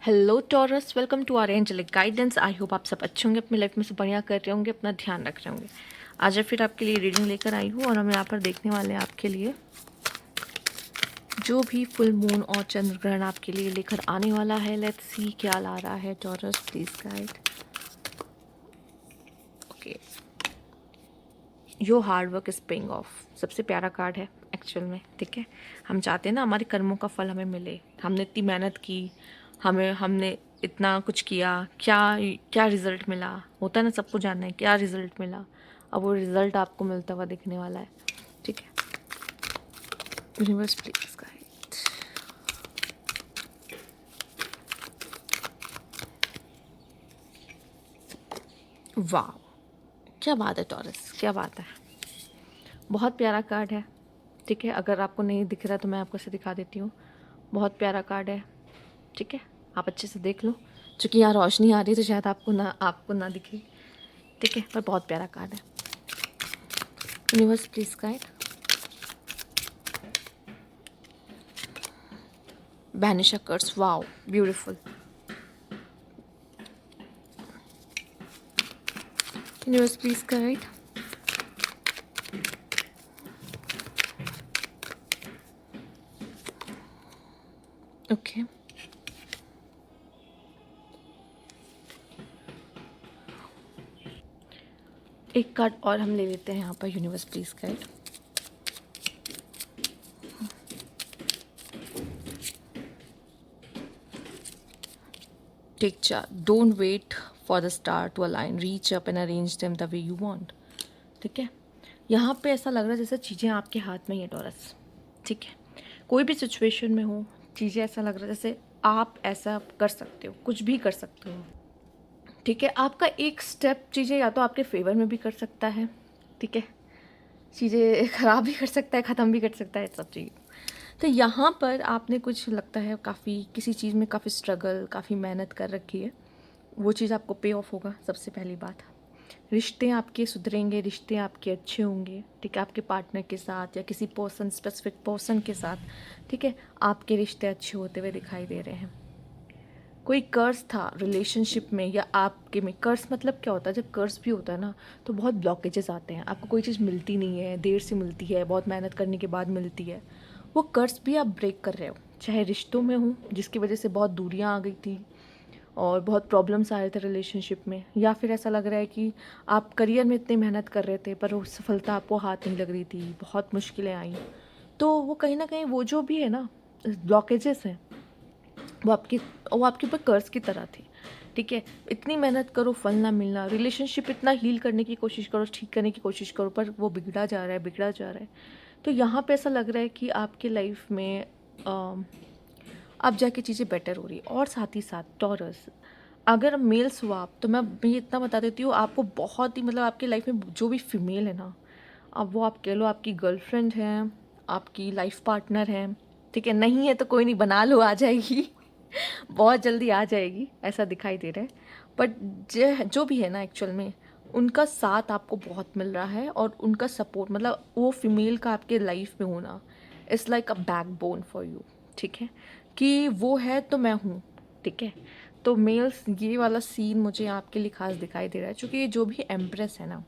Hello Taurus, welcome to our angelic guidance. I hope आप सब अच्छे होंगे, अपनी लाइफ में से बढ़िया कर रहे होंगे, अपना ध्यान रख रहे होंगे। आज फिर आपके लिए रीडिंग लेकर आई हूँ और हम यहाँ पर देखने वाले हैं आपके लिए जो भी फुल मून और चंद्र ग्रहण आपके लिए लेकर आने वाला है। लेट्स सी क्या ला रहा है taurus, please guide. Okay, your hard work is paying off. सबसे प्यारा कार्ड है एक्चुअल में। ठीक है, हम चाहते हैं ना हमारे कर्मों का फल हमें मिले। हमने इतनी मेहनत की, हमने इतना कुछ किया, क्या क्या रिजल्ट मिला, होता है ना, सबको जानना है क्या रिजल्ट मिला। अब वो रिजल्ट आपको मिलता हुआ दिखने वाला है। ठीक है, यूनिवर्स प्लीज गाइड। वाह, क्या बात है टॉरस, क्या बात है। बहुत प्यारा कार्ड है। ठीक है, अगर आपको नहीं दिख रहा तो मैं आपको से दिखा देती हूँ। बहुत प्यारा कार्ड है। ठीक है, आप अच्छे से देख लो। चूँकि यहाँ रोशनी आ रही है तो शायद आपको ना दिखे। ठीक है, पर बहुत प्यारा कार्ड है। Universe please guide. Banish a curse. Wow, beautiful. Universe please guide. Okay, एक कार्ड और हम ले लेते हैं यहाँ पर। Universe please guide. Take charge. Don't wait for the star to align, reach up and arrange them the way you want. ठीक है, यहाँ पे ऐसा लग रहा है जैसे चीज़ें आपके हाथ में ही है टॉरस। ठीक है, कोई भी सिचुएशन में हो, चीज़ें ऐसा लग रहा है जैसे आप ऐसा कर सकते हो, कुछ भी कर सकते हो। ठीक है, आपका एक स्टेप चीज़ें या तो आपके फेवर में भी कर सकता है। ठीक है, चीज़ें ख़राब भी कर सकता है, ख़त्म भी कर सकता है, सब चीज़। तो यहाँ पर आपने कुछ लगता है काफ़ी किसी चीज़ में काफ़ी स्ट्रगल, काफ़ी मेहनत कर रखी है। वो चीज़ आपको पे ऑफ होगा। सबसे पहली बात, रिश्ते आपके सुधरेंगे, रिश्ते आपके अच्छे होंगे। ठीक है, आपके पार्टनर के साथ या किसी पर्सन, स्पेसिफिक पर्सन के साथ। ठीक है, आपके रिश्ते अच्छे होते हुए दिखाई दे रहे हैं। कोई कर्ज था रिलेशनशिप में या आपके में। कर्ज मतलब क्या होता है, जब कर्ज भी होता है ना तो बहुत ब्लॉकेजेस आते हैं, आपको कोई चीज़ मिलती नहीं है, देर से मिलती है, बहुत मेहनत करने के बाद मिलती है। वो कर्ज भी आप ब्रेक कर रहे हो, चाहे रिश्तों में हो जिसकी वजह से बहुत दूरियां आ गई थी और बहुत प्रॉब्लम्स आ रहे थे रिलेशनशिप में, या फिर ऐसा लग रहा है कि आप करियर में इतनी मेहनत कर रहे थे पर वो सफलता आपको हाथ नहीं लग रही थी, बहुत मुश्किलें आई। तो वो कहीं ना कहीं वो जो भी है ना ब्लॉकेजेस हैं, वो आपके ऊपर कर्ज की तरह थी। ठीक है, इतनी मेहनत करो, फल ना मिलना, रिलेशनशिप इतना हील करने की कोशिश करो, ठीक करने की कोशिश करो, पर वो बिगड़ा जा रहा है, बिगड़ा जा रहा है। तो यहाँ पे ऐसा लग रहा है कि आपके लाइफ में अब जाके चीज़ें बेटर हो रही है। और साथ ही साथ टॉरस, अगर मेल्स हुआ आप, तो मैं ये इतना बता देती हूँ आपको, बहुत ही मतलब आपकी लाइफ में जो भी फीमेल है ना, अब वो आप कह लो आपकी गर्लफ्रेंड है, आपकी लाइफ पार्टनर है। ठीक है, नहीं है तो कोई नहीं, बना लो, आ जाएगी। बहुत जल्दी आ जाएगी, ऐसा दिखाई दे रहा है। बट जो भी है ना एक्चुअल में, उनका साथ आपको बहुत मिल रहा है और उनका सपोर्ट, मतलब वो फीमेल का आपके लाइफ में होना is like a backbone for you. ठीक है, कि वो है तो मैं हूँ। ठीक है, तो मेल्स ये वाला सीन मुझे आपके लिए खास दिखाई दे रहा है, क्योंकि ये जो भी एम्प्रेस है ना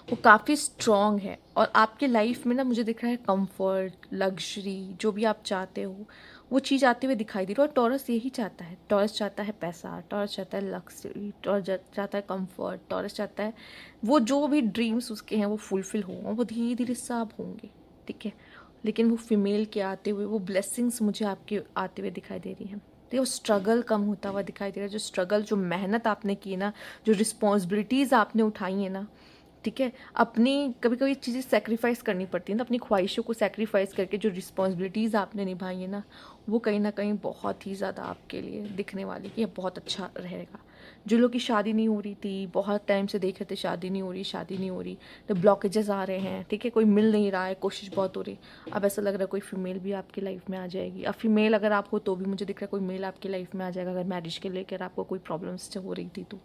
वो काफ़ी स्ट्रॉन्ग है। और आपके लाइफ में ना मुझे दिख रहा है कंफर्ट, लग्जरी, जो भी आप चाहते हो वो चीज़ आते हुए दिखाई दे रही है। और टॉरस यही चाहता है, टॉरस चाहता है पैसा, टॉरस चाहता है लग्जरी, टॉरस चाहता है कंफर्ट, टॉरस चाहता है वो जो भी ड्रीम्स उसके हैं वो फुलफिल हों, वो धीरे धीरे सब होंगे। ठीक है, लेकिन वो फीमेल के आते हुए वो ब्लेसिंग्स मुझे आपके आते हुए दिखाई दे रही हैं। तो वो स्ट्रगल कम होता हुआ दिखाई दे रहा है, जो स्ट्रगल, जो मेहनत आपने की ना, जो रिस्पॉन्सिबिलिटीज़ आपने उठाई है ना। ठीक है, अपनी कभी कभी चीज़ें सेक्रीफाइस करनी पड़ती है ना, अपनी ख्वाहिशों को सेक्रीफाइस करके जो रिस्पॉन्सिबिलिटीज़ आपने निभाई है ना कहीं बहुत ही ज़्यादा आपके लिए दिखने वाली कि ये बहुत अच्छा रहेगा। जो लोग की शादी नहीं हो रही थी, बहुत टाइम से देख रहे थे शादी नहीं हो रही, शादी नहीं हो रही, तो ब्लॉकेजेस आ रहे हैं। ठीक है, कोई मिल नहीं रहा है, कोशिश बहुत हो रही। अब ऐसा लग रहा है कोई फीमेल भी आपकी लाइफ में आ जाएगी। अब फीमेल अगर आप हो तो भी मुझे दिख रहा है कोई मेल आपकी लाइफ में आ जाएगा, अगर मैरिज के लेकर आपको कोई प्रॉब्लम्स हो रही थी तो।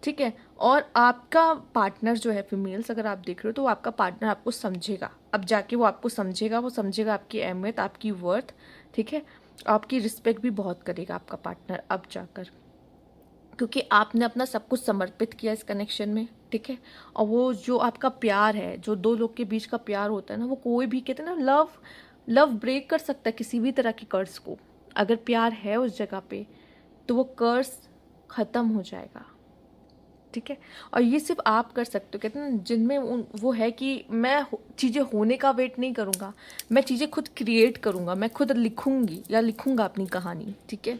ठीक है, और आपका पार्टनर जो है फीमेल्स अगर आप देख रहे हो तो आपका पार्टनर आपको समझेगा, अब जाके वो आपको समझेगा, वो समझेगा आपकी अहमियत, आपकी वर्थ। ठीक है, आपकी रिस्पेक्ट भी बहुत करेगा आपका पार्टनर अब जाकर, क्योंकि आपने अपना सब कुछ समर्पित किया इस कनेक्शन में, ठीक है। और वो जो आपका प्यार है, जो दो लोग के बीच का प्यार होता है ना, वो कोई भी कहते हैं ना, लव ब्रेक कर सकता है किसी भी तरह के कर्ज को। अगर प्यार है उस जगह पे तो वो कर्ज ख़त्म हो जाएगा, ठीक है। और ये सिर्फ आप कर सकते हो, कहते हैं ना जिनमें वो है कि मैं चीज़ें होने का वेट नहीं करूँगा, मैं चीज़ें खुद क्रिएट करूँगा, मैं खुद लिखूँगी या लिखूँगा अपनी कहानी, ठीक है।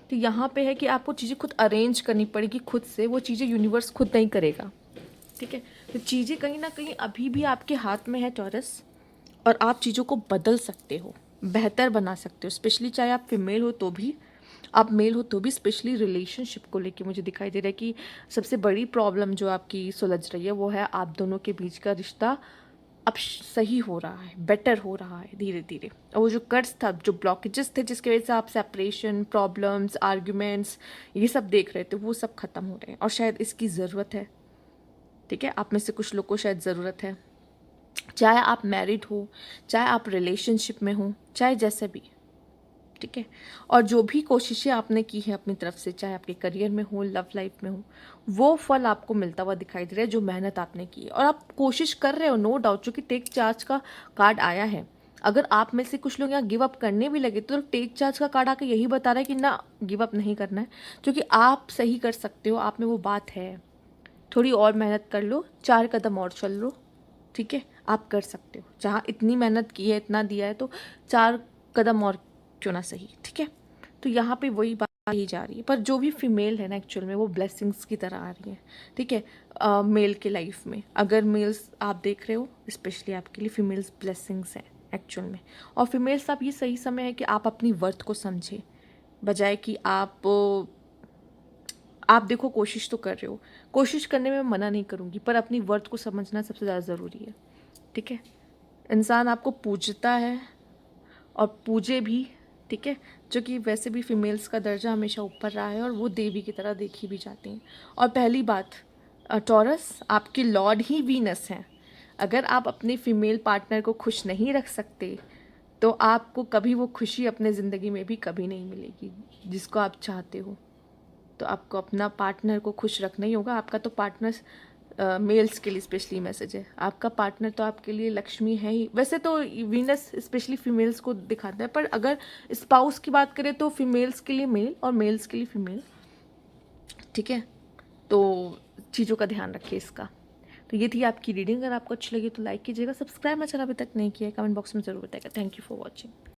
तो यहाँ पे है कि आपको चीज़ें खुद अरेंज करनी पड़ेगी खुद से, वो चीज़ें यूनिवर्स खुद नहीं करेगा, ठीक है। तो चीज़ें कहीं ना कहीं अभी भी आपके हाथ में है टॉरस, और आप चीज़ों को बदल सकते हो, बेहतर बना सकते हो, स्पेशली चाहे आप फीमेल हो तो भी, आप मेल हो तो भी। स्पेशली रिलेशनशिप को लेके मुझे दिखाई दे रहा है कि सबसे बड़ी प्रॉब्लम जो आपकी सुलझ रही है वो है आप दोनों के बीच का रिश्ता अब सही हो रहा है, बेटर हो रहा है धीरे धीरे। और वो जो कर्ज था, जो ब्लॉकेजेस थे जिसकी वजह से आप सेपरेशन, प्रॉब्लम्स, आर्ग्यूमेंट्स ये सब देख रहे थे, वो सब खत्म हो रहे हैं। और शायद इसकी ज़रूरत है, ठीक है। आप में से कुछ लोग को शायद ज़रूरत है, चाहे आप मैरिड हो, चाहे आप रिलेशनशिप में हो, चाहे जैसे भी, ठीक है। और जो भी कोशिशें आपने की है अपनी तरफ से, चाहे आपके करियर में हो, लव लाइफ में हो, वो फल आपको मिलता हुआ दिखाई दे रहा है, जो मेहनत आपने की है। और आप कोशिश कर रहे हो, नो डाउट, जो कि टेक चार्ज का कार्ड आया है। अगर आप में से कुछ लोग यहाँ गिव अप करने भी लगे तो टेक चार्ज का कार्ड आके यही बता रहा है कि ना, गिव अप नहीं करना है, क्योंकि आप सही कर सकते हो, आप में वो बात है। थोड़ी और मेहनत कर लो, 4 कदम और चल लो, ठीक है। आप कर सकते हो, जहाँ इतनी मेहनत की है, इतना दिया है, तो 4 कदम और क्यों ना सही, ठीक है। तो यहाँ पे वही बात ही जा रही है। पर जो भी फीमेल है ना, एक्चुअल में वो ब्लेसिंग्स की तरह आ रही है, ठीक है। मेल के लाइफ में अगर मेल्स आप देख रहे हो, स्पेशली आपके लिए फीमेल्स ब्लेसिंग्स हैं एक्चुअल में। और फीमेल्स, अब ये सही समय है कि आप अपनी वर्थ को समझें, बजाय कि आप देखो, कोशिश तो कर रहे हो, कोशिश करने में मना नहीं करूँगी, पर अपनी वर्थ को समझना सबसे ज़्यादा ज़रूरी है, ठीक है। इंसान आपको पूजता है और पूजे भी, ठीक है, जो कि वैसे भी फीमेल्स का दर्जा हमेशा ऊपर रहा है और वो देवी की तरह देखी भी जाती हैं। और पहली बात, टॉरस आपके लॉर्ड ही वीनस हैं। अगर आप अपने फीमेल पार्टनर को खुश नहीं रख सकते तो आपको कभी वो खुशी अपने ज़िंदगी में भी कभी नहीं मिलेगी जिसको आप चाहते हो। तो आपको अपना पार्टनर को खुश रखना ही होगा। आपका तो पार्टनर, मेल्स के लिए स्पेशली मैसेज है, आपका पार्टनर तो आपके लिए लक्ष्मी है ही। वैसे तो वीनस स्पेशली फीमेल्स को दिखाता है, पर अगर स्पाउस की बात करें तो फीमेल्स के लिए मेल और मेल्स के लिए फीमेल, ठीक है। तो चीज़ों का ध्यान रखिए इसका। तो ये थी आपकी रीडिंग। अगर आपको अच्छी लगी तो लाइक कीजिएगा, सब्सक्राइब मेरा चैनल अभी तक नहीं किया है कमेंट बॉक्स में ज़रूर बताइएगा। Thank you for watching.